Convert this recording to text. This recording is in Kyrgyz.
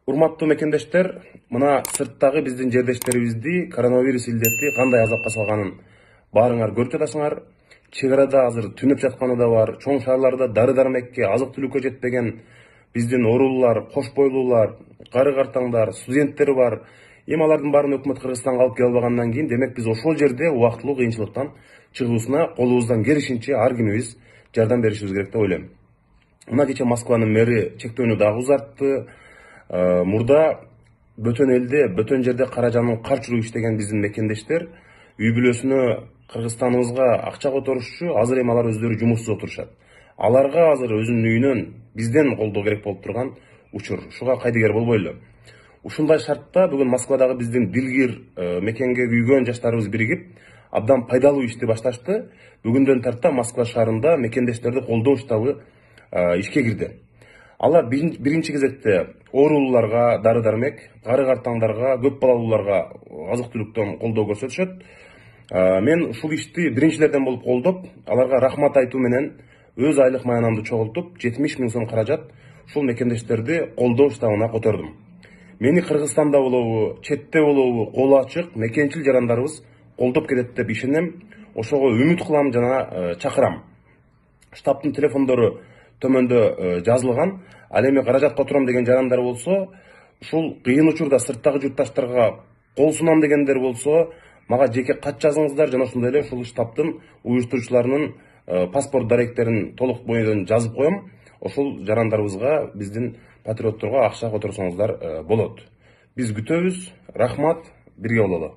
Урматтуу мекендештер, мына сырттагы биздин жердештерибизди коронавирус илдети кандай азапка салганын баарыңар көрүп жатасыңар. Чек арада азыр түнөп жатканы да бар. Чоң шаарларда дары-дармекке, азык-түлүккө жетпеген биздин оорулуулар, кош бойлуулар, кары-картаңдар, студенттер бар. Эми алардын баарын өкмөт Кыргызстанга алып келе албагандан кийин, демек биз ошол жерде убактылуу кыйынчылыктан чыгуусуна колубуздан келишинче ар кимибиз жардам беришибиз керек деп ойлойм. Мына кече Москванын мэри чектөөнү дагы узартты. Мурда бөтөн элде, бөтөн жерде кара жанын кар чуруп иштеген биздин мекендештер үй бүлөсүнө Кыргызстаныбызга акча которушчу, азыр эми алар өздөрү жумушсуз отурушат. Аларга азыр өзүнүн үйүнөн бизден колдоо керек болуп турган учур. Шуга кайдыгер болбойлу. Ушундай шартта бүгүн Москвадагы биздин дилгир мекенге күйгөн жаштарыбыз биригип, абдан пайдалуу ишти башташты. Бүгүндөн тарта Москва шаарында мекендештерди колдоо штабы ишке кирди. Алар биринчи кезекте оорулууларга дары-дармек, кары-картаңдарга, көп балалууларга азык-түлүктөн колдоо көрсөтүшөт. Мен ушул ишти биринчилерден болуп колдоп, аларга рахмат айтуу менен өз айлык маянамды чогултуп, 70 000 сом каражат ушул мекендештерди колдоо штабына котордум. Мени Кыргызстанда болобу, четте болобу, колу ачык мекенчил жарандарыбыз колдоп келет деп ишенем. Ошого үмүт кылам жана чакырам. Штабтын телефондору төмөндө жазылган. Ал эми каражат котором деген жарандар болсо, ушул кыйын учурда сырттагы журтташтарга кол сунам дегендер болсо, мага жеке кат жазыңыздар жана ошондой эле ушул штабтын уюштуруучуларынын паспорт даректерин толук бойдон жазып коем. Ошол жарандарыбызга, биздин патриотторго акча которсоңуздар болот. Биз күтөбүз. Рахмат, бирге бололу.